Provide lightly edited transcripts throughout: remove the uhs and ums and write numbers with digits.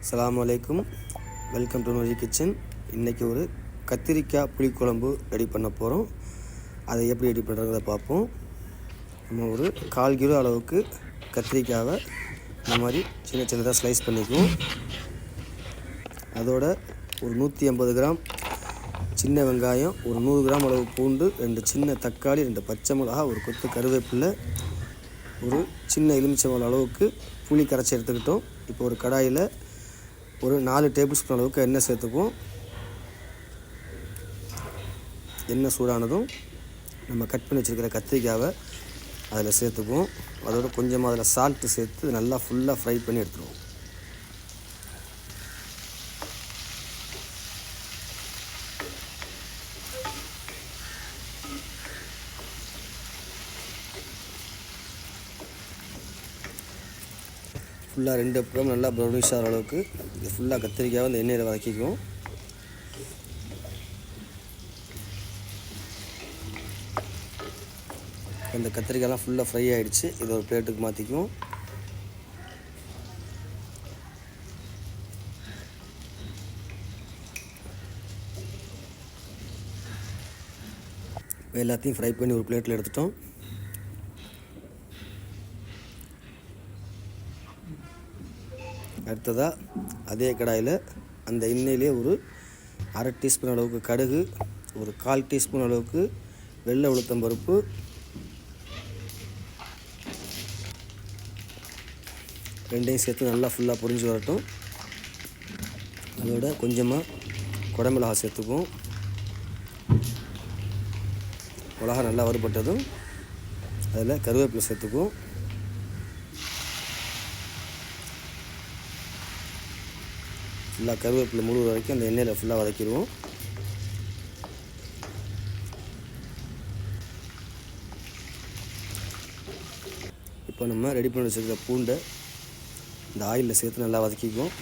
அஸ்ஸலாமு அலைக்கும். Welcome to Nouri kitchen. இன்றைக்கி ஒரு கத்திரிக்காய் புளிக்குழம்பு ரெடி பண்ண போகிறோம். அதை எப்படி ரெடி பண்ணுறதை பார்ப்போம். நம்ம ஒரு 1/4 கிலோ அளவுக்கு கத்திரிக்காவை இந்த மாதிரி சின்ன சின்னதாக ஸ்லைஸ் பண்ணிக்குவோம். அதோட ஒரு 150 கிராம் சின்ன வெங்காயம், ஒரு 100 கிராம் அளவு பூண்டு, 2 சின்ன தக்காளி, 2 பச்சை மிளகா, ஒரு கொத்து கருவேப்பிலை, ஒரு சின்ன எலுமிச்சம்பழம் அளவுக்கு புளி கரைச்சி எடுத்துக்கிட்டோம். இப்போ ஒரு கடாயில் ஒரு 4 டேபிள் ஸ்பூன் அளவுக்கு எண்ணெய் சேர்த்துக்குவோம். எண்ணெய் சூடானதும் நம்ம கட் பண்ணி வச்சுருக்கிற கத்திரிக்காவை அதில் சேர்த்துக்குவோம். அதோட கொஞ்சமாக அதில் சால்ட்டு சேர்த்து நல்லா ஃபுல்லாக ஃப்ரை பண்ணி எடுத்துருவோம். ஃபுல்லாக 2 பக்கம் நல்லா ப்ரௌனிஷ் ஆகிற அளவுக்கு இது ஃபுல்லாக கத்திரிக்காயை அந்த எண்ணெயில் வதக்கிக்குவோம். இந்த கத்திரிக்காயெலாம் ஃபுல்லாக ஃப்ரை ஆகிடுச்சு. இதை ஒரு பிளேட்டுக்கு மாற்றிக்குவோம். எல்லாத்தையும் ஃப்ரை பண்ணி ஒரு பிளேட்டில் எடுத்துட்டோம். அடுத்ததாக அதே கடாயில் அந்த எண்ணெயிலே ஒரு 1/2 டீஸ்பூன் அளவுக்கு கடுகு, ஒரு 1/4 டீஸ்பூன் அளவுக்கு வெள்ளை உளுத்தம் பருப்பு, ரெண்டையும் சேர்த்து நல்லா ஃபுல்லாக பொரிஞ்சு வரட்டும். அதோட கொஞ்சமாக குடமிளகா சேர்த்துக்குவோம். மிளகா நல்லா வறுபட்டதும் அதில் கருவேப்பிலை சேர்த்துக்குவோம். ஃபுல்லாக கருவேப்பிலை முழுகிற வரைக்கும் அந்த எண்ணெயில் ஃபுல்லாக வதக்கிடுவோம். இப்போ நம்ம ரெடி பண்ணி வச்சுருக்கிற பூண்டை இந்த ஆயிலில் சேர்த்து நல்லா வதக்கிக்குவோம்.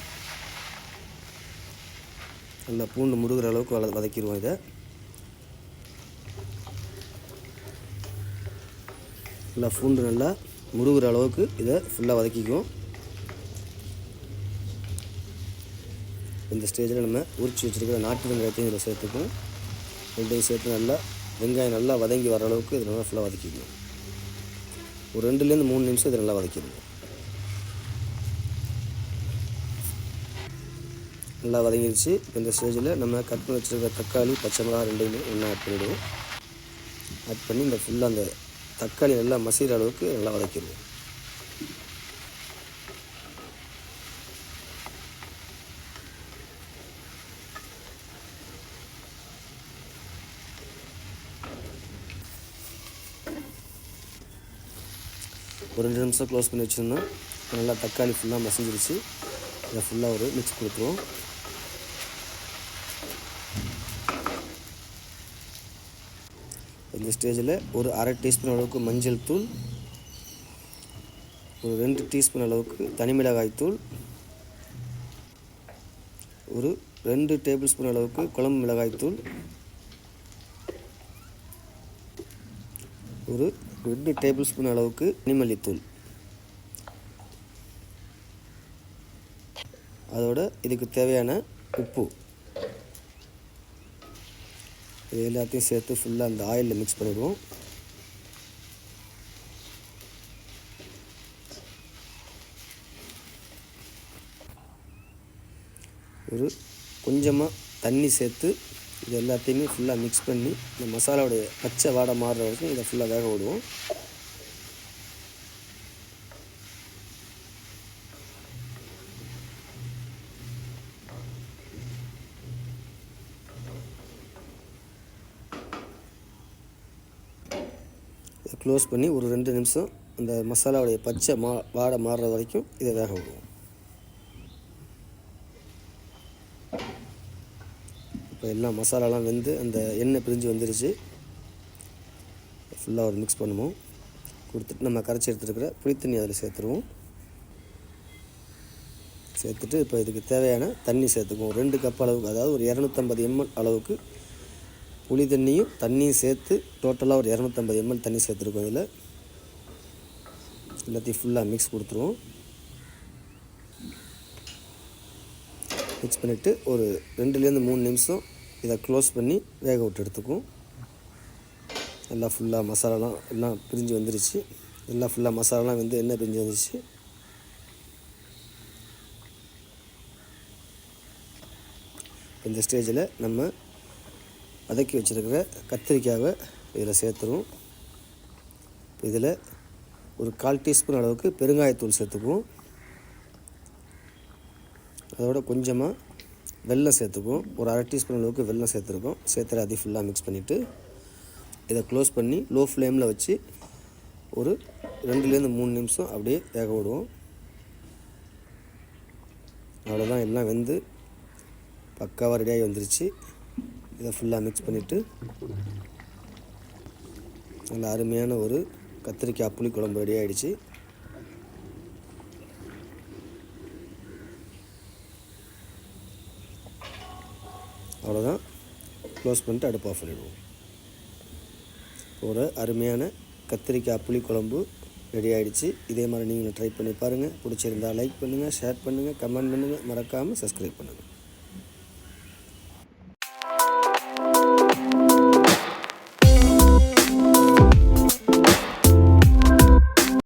நல்லா பூண்டு முருகிற அளவுக்கு வதக்கிடுவோம். இதை நல்லா பூண்டு நல்லா முருகிற அளவுக்கு இதை ஃபுல்லாக வதக்கிக்குவோம். இந்த ஸ்டேஜில் நம்ம உரிச்சு வச்சுருக்கிற நாட்டு வெங்காயத்தையும் இதில் சேர்த்துக்குவோம். ரெண்டையும் சேர்த்து நல்லா வெங்காயம் நல்லா வதங்கி வர அளவுக்கு இதில் நல்லா ஃபுல்லாக வதக்கிக்குவோம். ஒரு 2லேருந்து 3 நிமிஷம் இதை நல்லா வதக்கிடுவோம். நல்லா வதங்கிடுச்சு. இப்போ இந்த ஸ்டேஜில் நம்ம கட் பண்ணி வச்சுருக்கிற தக்காளி, பச்சை மிளகா ரெண்டையுமே ஒன்றா ஆட் பண்ணிவிடுவோம். ஆட் பண்ணி இந்த ஃபுல்லாக அந்த தக்காளி நல்லா மசிகிற அளவுக்கு நல்லா வதக்கிடுவோம். ஒரு 2 நிமிஷம் க்ளோஸ் பண்ணி வச்சுருந்தோம். நல்லா தக்காளி ஃபுல்லாக மசிஞ்சிருச்சு. இதை ஃபுல்லாக ஒரு மிக்ஸ் கொடுத்துருவோம். இந்த ஸ்டேஜில் ஒரு 1/2 டீஸ்பூன் அளவுக்கு மஞ்சள் தூள், ஒரு 2 டீஸ்பூன் அளவுக்கு தனிமிளகாய் தூள், ஒரு 2 டேபிள் ஸ்பூன் அளவுக்கு குழம்பு மிளகாய் தூள், ஒரு 2 டேபிள் ஸ்பூன் அளவுக்கு மல்லித்தூள், அதோட இதுக்கு தேவையான உப்பு, இது எல்லாத்தையும் சேர்த்து ஃபுல்லாக அந்த ஆயிலில் மிக்ஸ் பண்ணிடுவோம். ஒரு கொஞ்சமாக தண்ணி சேர்த்து இது எல்லாத்தையுமே ஃபுல்லாக மிக்ஸ் பண்ணி இந்த மசாலாவுடைய பச்சை வாடை மாறுற வரைக்கும் இதை ஃபுல்லாக வேக விடுவோம். இதை க்ளோஸ் பண்ணி ஒரு 2 நிமிஷம் அந்த மசாலாவுடைய பச்சை வாடை மாறுற வரைக்கும் இதை வேக விடுவோம். இப்போ எல்லாம் மசாலாலாம் வெந்து அந்த எண்ணெய் பிரிஞ்சு வந்துருச்சு. ஃபுல்லாக ஒரு மிக்ஸ் பண்ணுவோம். கொடுத்துட்டு நம்ம கரைச்சி எடுத்துருக்கிற புளித்தண்ணி அதில் சேர்த்துருவோம். சேர்த்துட்டு இப்போ இதுக்கு தேவையான தண்ணி சேர்த்துக்குவோம். 2 கப் அளவுக்கு, அதாவது ஒரு 250 ml அளவுக்கு புளி தண்ணியும் தண்ணியும் சேர்த்து டோட்டலாக ஒரு 250 ml தண்ணி சேர்த்துருக்கோம். இதில் எல்லாத்தையும் ஃபுல்லாக மிக்ஸ் கொடுத்துருவோம். மிக்ஸ் பண்ணிவிட்டு ஒரு 2லேருந்து 3 நிமிஷம் இதை க்ளோஸ் பண்ணி வேக விட்டு எடுத்துக்கும். எல்லாம் ஃபுல்லாக மசாலாலாம் எல்லாம் பிரிஞ்சு வந்துருச்சு. எல்லாம் ஃபுல்லாக மசாலாலாம் வந்து எண்ணெய் பிரிஞ்சு வந்துருச்சு. இந்த ஸ்டேஜில் நம்ம வதக்கி வச்சுருக்கிற கத்திரிக்காவை இதில் சேர்த்துருவோம். இதில் ஒரு 1/4 டீஸ்பூன் அளவுக்கு பெருங்காயத்தூள் சேர்த்துக்குவோம். அதோட கொஞ்சமாக வெல்லம் சேர்த்துக்குவோம். ஒரு 1/2 டீஸ்பூன் அளவுக்கு வெல்லம் சேர்த்துருக்கோம். சேர்த்துற அதையும் ஃபுல்லாக மிக்ஸ் பண்ணிவிட்டு இதை க்ளோஸ் பண்ணி லோ ஃப்ளேமில் வச்சு ஒரு 2லேருந்து 3 நிமிஷம் அப்படியே வேக விடுவோம். அவ்வளோதான், எல்லாம் வெந்து பக்காவாக ரெடியாகி வந்துருச்சு. இதை ஃபுல்லாக மிக்ஸ் பண்ணிவிட்டு நல்ல அருமையான ஒரு கத்திரிக்காய் புளி குழம்பு ரெடி ஆகிடுச்சு. அவ்வளோதான், க்ளோஸ் பண்ணிட்டு அடுப்பு ஆஃப் பண்ணிடுவோம். ஒரு அருமையான கத்திரிக்காய் புளி குழம்பு ரெடி ஆகிடுச்சு. இதே மாதிரி நீங்களும் ட்ரை பண்ணி பாருங்கள். பிடிச்சிருந்தால் லைக் பண்ணுங்கள், ஷேர் பண்ணுங்கள், கமெண்ட் பண்ணுங்கள், மறக்காமல் சப்ஸ்கிரைப் பண்ணுங்கள்.